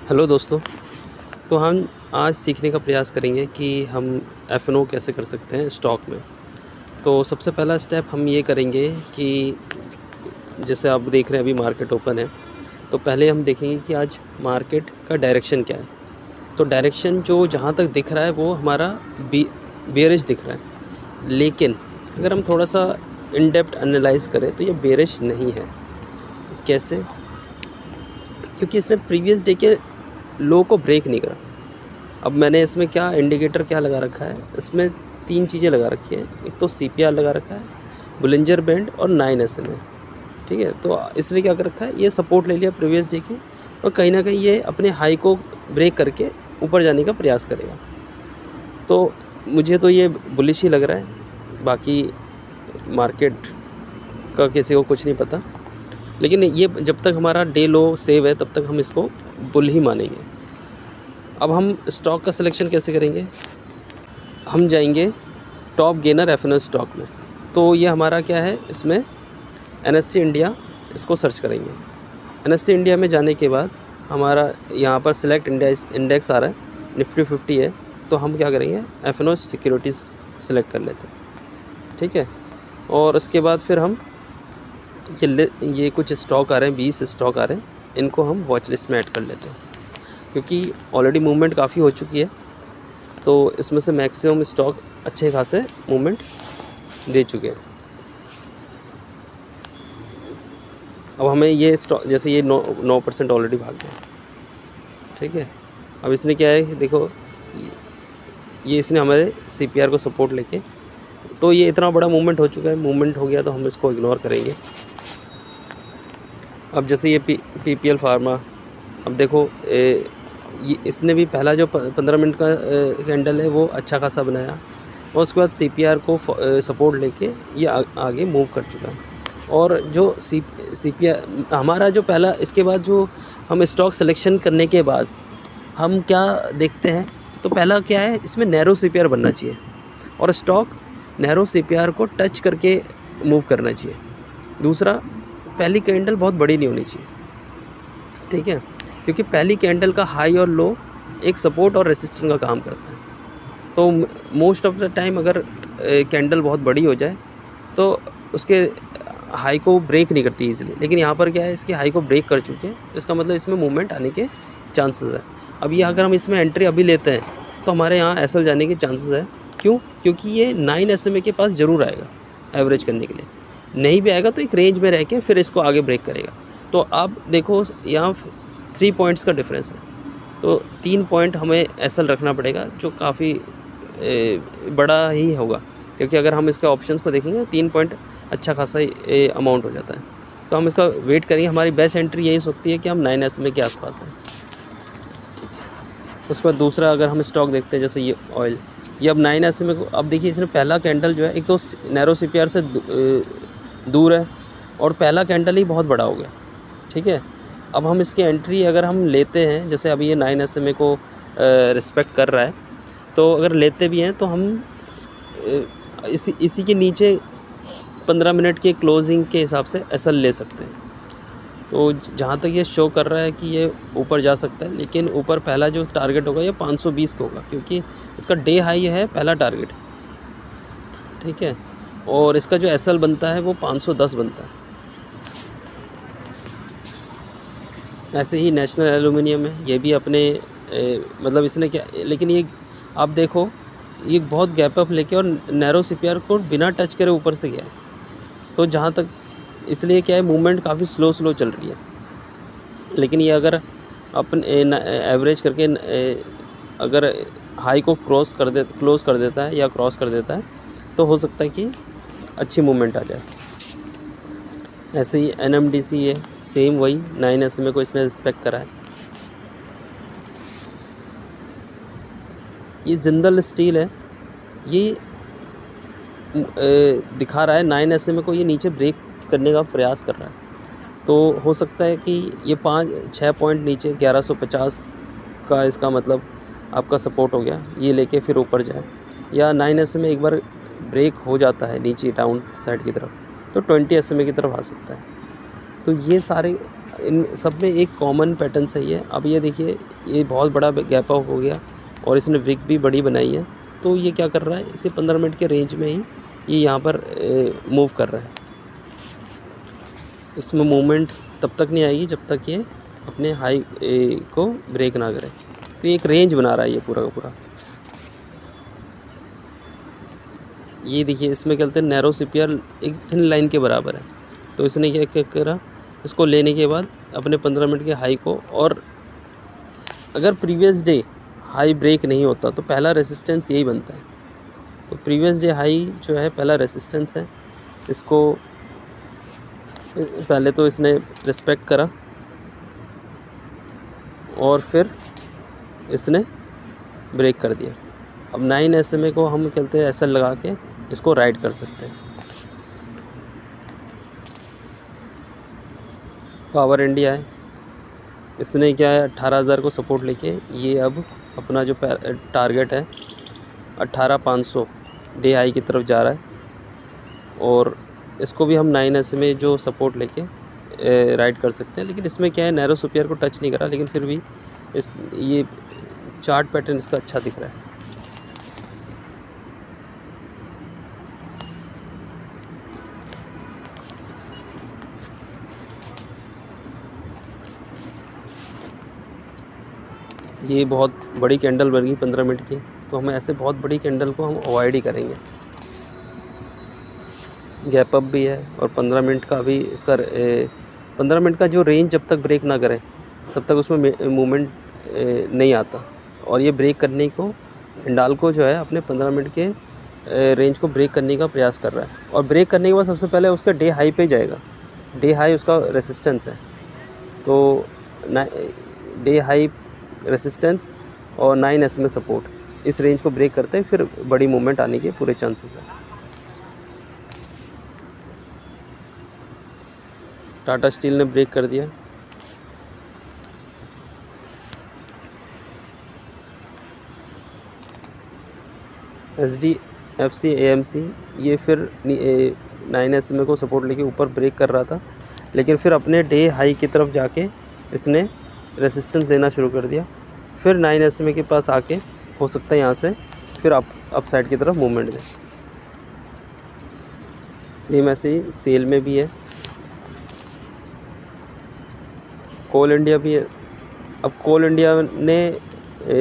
Hello दोस्तों। तो हम आज सीखने का प्रयास करेंगे कि हम एफ&ओ कैसे कर सकते हैं स्टॉक में। तो सबसे पहला स्टेप हम ये करेंगे कि जैसे आप देख रहे हैं अभी मार्केट ओपन है, तो पहले हम देखेंगे कि आज मार्केट का डायरेक्शन क्या है। तो डायरेक्शन जो जहाँ तक दिख रहा है वो हमारा बेयरिश दिख रहा है, लेकिन अगर हम थोड़ा सा इन डेप्थ एनालाइज करें तो ये बेयरिश नहीं है। कैसे? क्योंकि इसने प्रीवियस डे के लो को ब्रेक नहीं करा। अब मैंने इसमें क्या इंडिकेटर क्या लगा रखा है, इसमें 3 चीज़ें लगा रखी हैं। एक तो सीपीआर लगा रखा है, बोलिंजर बैंड और 9 SMA। ठीक है, तो इसने क्या कर रखा है, ये सपोर्ट ले लिया प्रीवियस डे की और कहीं ना कहीं ये अपने हाई को ब्रेक करके ऊपर जाने का प्रयास करेगा। तो मुझे तो ये बुलिश ही लग रहा है, बाकी मार्केट का किसी को कुछ नहीं पता, लेकिन ये जब तक हमारा डे लो सेव है तब तक हम इसको बुल ही मानेंगे। अब हम स्टॉक का सिलेक्शन कैसे करेंगे? हम जाएंगे टॉप गेनर एफ&ओ स्टॉक में। तो ये हमारा क्या है, इसमें NSE इंडिया इसको सर्च करेंगे। NSE इंडिया में जाने के बाद हमारा यहाँ पर सिलेक्ट इंडेक्स आ रहा है, निफ्टी 50 है। तो हम क्या करेंगे, एफ&ओ सिक्योरिटीज़ सिलेक्ट कर लेते हैं। ठीक है, और उसके बाद फिर हम ये कुछ स्टॉक आ रहे हैं, 20 स्टॉक आ रहे हैं, इनको हम वॉच लिस्ट में ऐड कर लेते हैं क्योंकि ऑलरेडी मूवमेंट काफ़ी हो चुकी है। तो इसमें से मैक्सिमम स्टॉक अच्छे खासे मूवमेंट दे चुके हैं। अब हमें ये स्टॉक जैसे ये 9% ऑलरेडी भाग गया। ठीक है, अब इसने क्या है, देखो ये इसने हमारे CPR को सपोर्ट लेके, तो ये इतना बड़ा मूवमेंट हो चुका है, मूवमेंट हो गया तो हम इसको इग्नोर करेंगे। अब जैसे ये PPL फार्मा, अब देखो ये इसने भी पहला जो 15 मिनट का कैंडल है वो अच्छा खासा बनाया और उसके बाद CPR को सपोर्ट लेके ये आगे मूव कर चुका है। और जो CPR हमारा जो पहला, इसके बाद जो हम स्टॉक सिलेक्शन करने के बाद हम क्या देखते हैं, तो पहला क्या है, इसमें नैरो CPR बनना चाहिए और स्टॉक नैरो CPR को टच करके मूव करना चाहिए। दूसरा, पहली कैंडल बहुत बड़ी नहीं होनी चाहिए। ठीक है, क्योंकि पहली कैंडल का हाई और लो एक सपोर्ट और रेसिस्टेंस का काम करता है। तो मोस्ट ऑफ द टाइम अगर कैंडल बहुत बड़ी हो जाए तो उसके हाई को ब्रेक नहीं करती इजीली, लेकिन यहाँ पर क्या है, इसके हाई को ब्रेक कर चुके हैं, तो इसका मतलब इसमें मूवमेंट आने के चांसेस है। अब ये अगर हम इसमें एंट्री अभी लेते हैं तो हमारे यहाँ SL जाने के चांसेस है। क्यों? क्योंकि ये 9 SMA के पास ज़रूर आएगा एवरेज करने के लिए, नहीं भी आएगा तो एक रेंज में रह के फिर इसको आगे ब्रेक करेगा। तो अब देखो यहाँ 3 पॉइंट्स का डिफरेंस है, तो 3 पॉइंट हमें SL रखना पड़ेगा जो काफ़ी बड़ा ही होगा, क्योंकि अगर हम इसके ऑप्शंस को देखेंगे 3 पॉइंट अच्छा खासा अमाउंट हो जाता है। तो हम इसका वेट करेंगे। हमारी बेस्ट एंट्री यही सकती है कि हम 9 SMA के आसपास हैं। उसके बाद दूसरा अगर हम स्टॉक देखते हैं, जैसे ये ऑयल, ये अब 9 SMA को, अब देखिए इसने पहला कैंडल जो है, एक तो नैरो CPR से दूर है और पहला कैंडल ही बहुत बड़ा हो गया। ठीक है, अब हम इसकी एंट्री अगर हम लेते हैं, जैसे अभी ये 9 SMA को रिस्पेक्ट कर रहा है, तो अगर लेते भी हैं तो हम इसी के नीचे 15 मिनट के क्लोजिंग के हिसाब से SL ले सकते हैं। तो जहाँ तक ये शो कर रहा है कि ये ऊपर जा सकता है, लेकिन ऊपर पहला जो टारगेट होगा ये 520 का होगा, क्योंकि इसका डे हाई है पहला टारगेट। ठीक है, और इसका जो SL बनता है वो 510 बनता है। ऐसे ही नेशनल एल्यूमिनियम है, ये भी अपने मतलब इसने क्या, लेकिन ये आप देखो ये बहुत गैप अप लेके और नैरो CPR को बिना टच करे ऊपर से गया है। तो जहाँ तक, इसलिए क्या है, मूवमेंट काफ़ी स्लो चल रही है। लेकिन ये अगर अपन एवरेज करके अगर हाई को क्लोज़ कर देता है या क्रॉस कर देता है तो हो सकता है कि अच्छी मूवमेंट आ जाए। ऐसे ही NMDC है, सेम वही 9 SMA को इसने रिस्पेक्ट करा है। ये जिंदल स्टील है, ये दिखा रहा है 9 SMA को ये नीचे ब्रेक करने का प्रयास कर रहा है। तो हो सकता है कि ये 5-6 पॉइंट नीचे 1150 का इसका मतलब आपका सपोर्ट हो गया, ये लेके फिर ऊपर जाए, या 9 SMA एक बार ब्रेक हो जाता है नीचे डाउन साइड की तरफ तो 20 SMA की तरफ आ सकता है। तो ये सारे इन सब में एक कॉमन पैटर्न सही है। अब ये देखिए, ये बहुत बड़ा गैप अप हो गया और इसने विक भी बड़ी बनाई है, तो ये क्या कर रहा है, इसे 15 मिनट के रेंज में ही ये यहाँ पर मूव कर रहा है। इसमें मूवमेंट तब तक नहीं आएगी जब तक ये अपने हाई को ब्रेक ना करे। तो ये एक रेंज बना रहा है ये पूरा का पूरा। ये देखिए, इसमें क्या कहते हैं, नैरो सीपीआर एक थिन लाइन के बराबर है। तो इसने क्या करा, इसको लेने के बाद अपने 15 मिनट के हाई को, और अगर प्रीवियस डे हाई ब्रेक नहीं होता तो पहला रेसिस्टेंस यही बनता है। तो प्रीवियस डे हाई जो है पहला रेसिस्टेंस है, इसको पहले तो इसने रिस्पेक्ट करा और फिर इसने ब्रेक कर दिया। अब 9 SMA को हम कहते हैं SL लगा के इसको राइड कर सकते हैं। पावर इंडिया है, इसने क्या है 18,000 को सपोर्ट लेके ये अब अपना जो टारगेट है 18,500 डे हाई की तरफ जा रहा है, और इसको भी हम 9 SMA जो सपोर्ट लेके राइड कर सकते हैं। लेकिन इसमें क्या है, नैरो सुपियर को टच नहीं करा, लेकिन फिर भी ये चार्ट पैटर्न इसका अच्छा दिख रहा है। ये बहुत बड़ी कैंडल बन गई 15 मिनट की, तो हमें ऐसे बहुत बड़ी कैंडल को हम अवॉइड ही करेंगे। गैप अप भी है और 15 मिनट का भी इसका 15 मिनट का जो रेंज जब तक ब्रेक ना करे तब तक उसमें मूवमेंट नहीं आता। और ये ब्रेक करने को, हिंडाल्को जो है अपने 15 मिनट के रेंज को ब्रेक करने का प्रयास कर रहा है, और ब्रेक करने के बाद सबसे पहले उसका डे हाई पे जाएगा। डे हाई उसका रेसिस्टेंस है, तो डे हाई रेसिस्टेंस और 9 SMA सपोर्ट, इस रेंज को ब्रेक करते हैं फिर बड़ी मूवमेंट आने के पूरे चांसेस हैं। टाटा स्टील ने ब्रेक कर दिया। SDFC AMC ये फिर 9 SMA को सपोर्ट लेके ऊपर ब्रेक कर रहा था, लेकिन फिर अपने डे हाई की तरफ जाके इसने रेसिस्टेंस देना शुरू कर दिया। फिर 9 SMA के पास आके हो सकता है यहाँ से फिर अप साइड की तरफ मूवमेंट दे। सेम ऐसे ही सेल में भी है, कोल इंडिया भी है। अब कोल इंडिया ने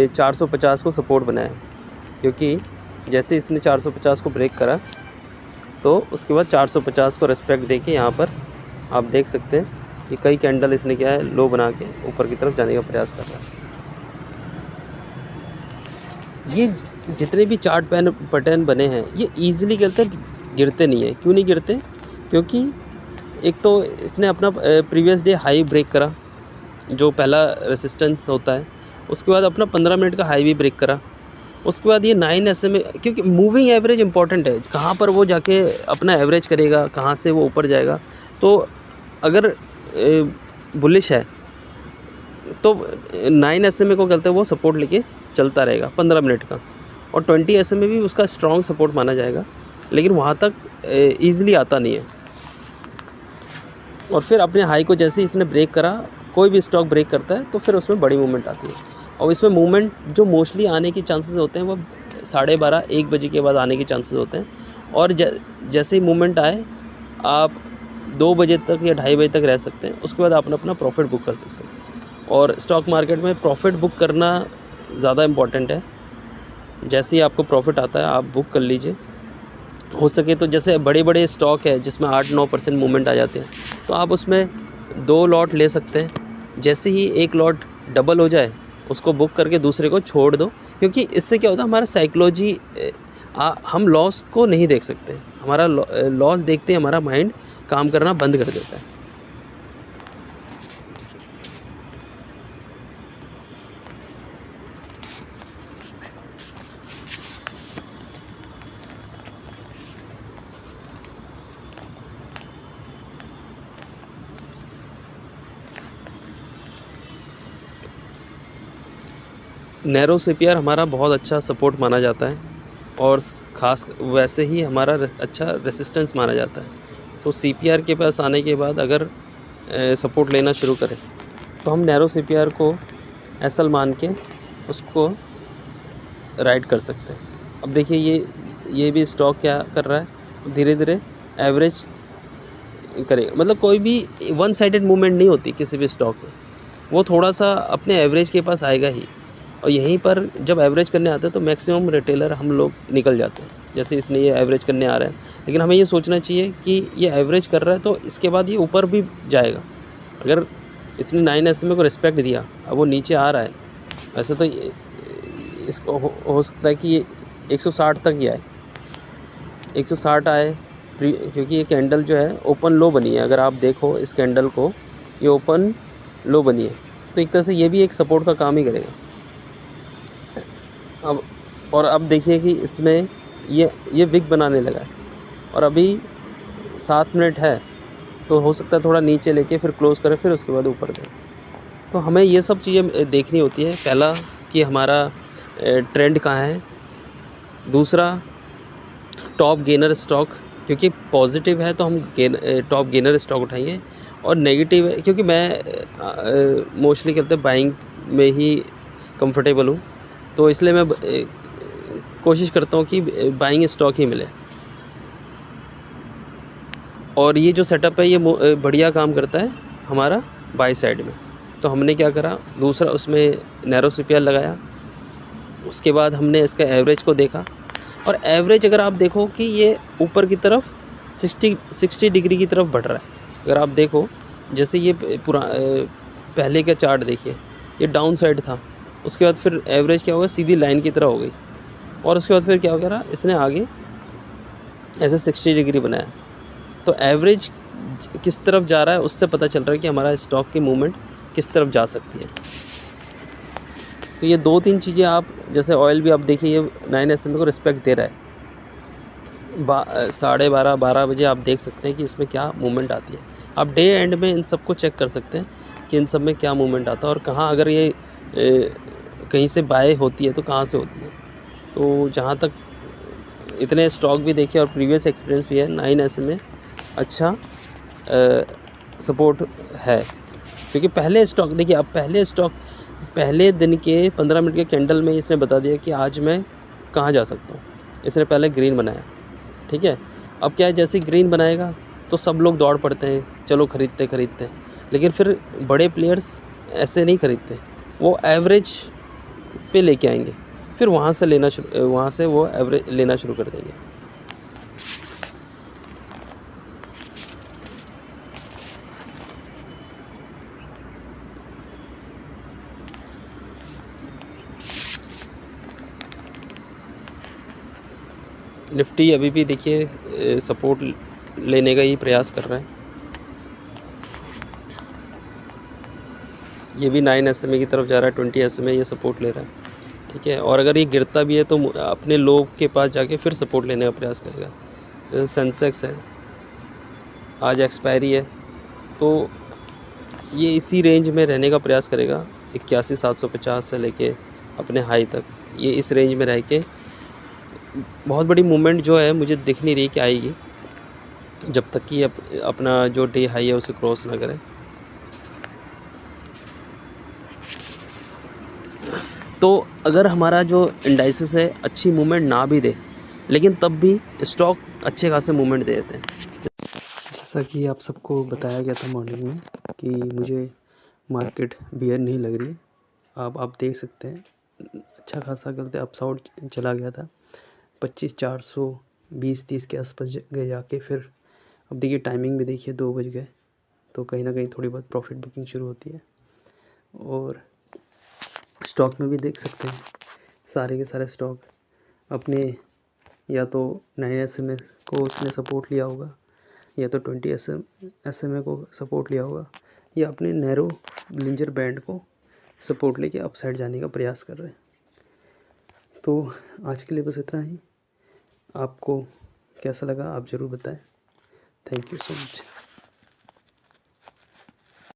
450 को सपोर्ट बनाया, क्योंकि जैसे इसने 450 को ब्रेक करा तो उसके बाद 450 को रेस्पेक्ट देके यहाँ पर आप देख सकते हैं कि कई कैंडल इसने क्या है लो बना के ऊपर की तरफ जाने का प्रयास कर रहा है। ये जितने भी चार्ट पैटर्न बने हैं ये ईजिली गिरते नहीं है। क्यों नहीं गिरते? क्योंकि एक तो इसने अपना प्रीवियस डे हाई ब्रेक करा जो पहला रेसिस्टेंस होता है, उसके बाद अपना 15 मिनट का हाई भी ब्रेक करा, उसके बाद ये 9 SMA, क्योंकि मूविंग एवरेज इंपॉर्टेंट है, कहाँ पर वो जाके अपना एवरेज करेगा, कहाँ से वो ऊपर जाएगा। तो अगर बुलिश है तो 9 SMA को कहते हैं वो सपोर्ट लेके चलता रहेगा 15 मिनट का, और 20 SMA भी उसका स्ट्रॉन्ग सपोर्ट माना जाएगा, लेकिन वहाँ तक ईज़िली आता नहीं है। और फिर अपने हाई को जैसे इसने ब्रेक करा, कोई भी स्टॉक ब्रेक करता है तो फिर उसमें बड़ी मूवमेंट आती है, और इसमें मूवमेंट जो मोस्टली आने के चांसेस होते हैं वो 12:30-1 बजे के बाद आने के चांसेस होते हैं। और जैसे ही मूवमेंट आए आप 2 बजे तक या 2:30 बजे तक रह सकते हैं, उसके बाद आप अपना प्रॉफिट बुक कर सकते हैं। और स्टॉक मार्केट में प्रॉफिट बुक करना ज़्यादा इम्पॉर्टेंट है। जैसे ही आपको प्रॉफिट आता है आप बुक कर लीजिए। हो सके तो जैसे बड़े बड़े स्टॉक है जिसमें 8-9% मूवमेंट आ जाते हैं, तो आप उसमें 2 लॉट ले सकते हैं। जैसे ही एक लॉट डबल हो जाए उसको बुक करके दूसरे को छोड़ दो, क्योंकि इससे क्या होता है, हमारा साइकोलॉजी, हम लॉस को नहीं देख सकते। हमारा लॉस देखते ही हमारा माइंड काम करना बंद कर देता है। नैरो सीपीआर हमारा बहुत अच्छा सपोर्ट माना जाता है, और ख़ास वैसे ही हमारा अच्छा रेसिस्टेंस माना जाता है। तो सीपीआर के पास आने के बाद अगर सपोर्ट लेना शुरू करे तो हम नैरो CPR को SL मान के उसको राइड कर सकते हैं। अब देखिए ये भी स्टॉक क्या कर रहा है, धीरे धीरे एवरेज करेगा। मतलब कोई भी वन साइडेड मूवमेंट नहीं होती किसी भी स्टॉक में, वो थोड़ा सा अपने एवरेज के पास आएगा ही। और यहीं पर जब एवरेज करने आते हैं तो मैक्सिमम रिटेलर हम लोग निकल जाते हैं। जैसे इसने ये एवरेज करने आ रहा है, लेकिन हमें ये सोचना चाहिए कि ये एवरेज कर रहा है तो इसके बाद ये ऊपर भी जाएगा। अगर इसने 9 SMA को रिस्पेक्ट दिया, अब वो नीचे आ रहा है, वैसे तो इसको हो सकता है कि ये 160 तक ही आए, 160 आए, क्योंकि ये कैंडल जो है ओपन लो बनी है। अगर आप देखो इस कैंडल को, ये ओपन लो बनी है, तो एक तरह से ये भी एक सपोर्ट का काम ही करेगा। अब देखिए कि इसमें ये विक बनाने लगा है और अभी 7 मिनट है, तो हो सकता है थोड़ा नीचे लेके फिर क्लोज़ करें, फिर उसके बाद ऊपर दें। तो हमें ये सब चीज़ें देखनी होती है। पहला कि हमारा ट्रेंड कहाँ है, दूसरा टॉप गेनर स्टॉक, क्योंकि पॉजिटिव है तो हम टॉप गेनर स्टॉक उठाएंगे, और नेगेटिव है क्योंकि मैं मोस्टली कहते हैं बाइंग में ही कंफर्टेबल हूँ, तो इसलिए मैं कोशिश करता हूँ कि बाइंग स्टॉक ही मिले। और ये जो सेटअप है ये बढ़िया काम करता है हमारा बाई साइड में। तो हमने क्या करा, दूसरा उसमें नैरो CPR लगाया, उसके बाद हमने इसका एवरेज को देखा, और एवरेज अगर आप देखो कि ये ऊपर की तरफ 60 डिग्री की तरफ बढ़ रहा है। अगर आप देखो, जैसे ये पहले का चार्ट देखिए, ये डाउन साइड था, उसके बाद फिर एवरेज क्या होगा, सीधी लाइन की तरह हो गई, और उसके बाद फिर क्या हो गया, इसने आगे ऐसे 60 डिग्री बनाया। तो एवरेज किस तरफ जा रहा है उससे पता चल रहा है कि हमारा स्टॉक की मूवमेंट किस तरफ जा सकती है। तो ये 2-3 चीज़ें आप, जैसे ऑयल भी आप देखिए, ये 9 SMA को रिस्पेक्ट दे रहा है। 12:30 बजे आप देख सकते हैं कि इसमें क्या मूवमेंट आती है। आप डे एंड में इन सबको चेक कर सकते हैं कि इन सब में क्या मूवमेंट आता है, और कहाँ अगर ये कहीं से बाय होती है तो कहाँ से होती है। तो जहाँ तक इतने स्टॉक भी देखे और प्रीवियस एक्सपीरियंस भी है, 9 SMA अच्छा सपोर्ट है। क्योंकि पहले स्टॉक देखिए, अब पहले दिन के 15 मिनट के कैंडल में इसने बता दिया कि आज मैं कहाँ जा सकता हूँ। इसने पहले ग्रीन बनाया, ठीक है। अब क्या है, जैसे ग्रीन बनाएगा तो सब लोग दौड़ पड़ते हैं, चलो खरीदते हैं, लेकिन फिर बड़े प्लेयर्स ऐसे नहीं खरीदते, वो एवरेज पे लेके आएंगे, फिर वहाँ से वो एवरेज लेना शुरू कर देंगे। निफ्टी अभी भी देखिए सपोर्ट लेने का ही प्रयास कर रहा है। ये भी 9 SMA की तरफ जा रहा है, 20 SMA ये सपोर्ट ले रहा है, ठीक है। और अगर ये गिरता भी है तो अपने लो के पास जाके फिर सपोर्ट लेने का प्रयास करेगा। जैसे सेंसेक्स है, आज एक्सपायरी है, तो ये इसी रेंज में रहने का प्रयास करेगा, 81,750 से लेके अपने हाई तक। ये इस रेंज में रह के, बहुत बड़ी मूवमेंट जो है मुझे दिख नहीं रही कि आएगी, जब तक कि अपना जो डे हाई है उसे क्रॉस ना करें। तो अगर हमारा जो इंडाइसिस है अच्छी मूवमेंट ना भी दे, लेकिन तब भी स्टॉक अच्छे खासे मूवमेंट दे देते हैं। जैसा कि आप सबको बताया गया था मॉर्निंग में कि मुझे मार्केट बियर नहीं लग रही, आप देख सकते हैं अच्छा खासा गलत अपसाउट चला गया था, 25,420-30 के आसपास गए जाके, फिर अब देखिए टाइमिंग भी देखिए 2 बज गए, तो कहीं ना कहीं थोड़ी बहुत प्रॉफिट बुकिंग शुरू होती है। और स्टॉक में भी देख सकते हैं सारे के सारे स्टॉक अपने, या तो 9 SMA को उसने सपोर्ट लिया होगा, या तो 20 SMA को सपोर्ट लिया होगा, या अपने नैरो लिंजर बैंड को सपोर्ट लेके अपसाइड जाने का प्रयास कर रहे हैं। तो आज के लिए बस इतना ही। आपको कैसा लगा आप ज़रूर बताएं। Thank you so much.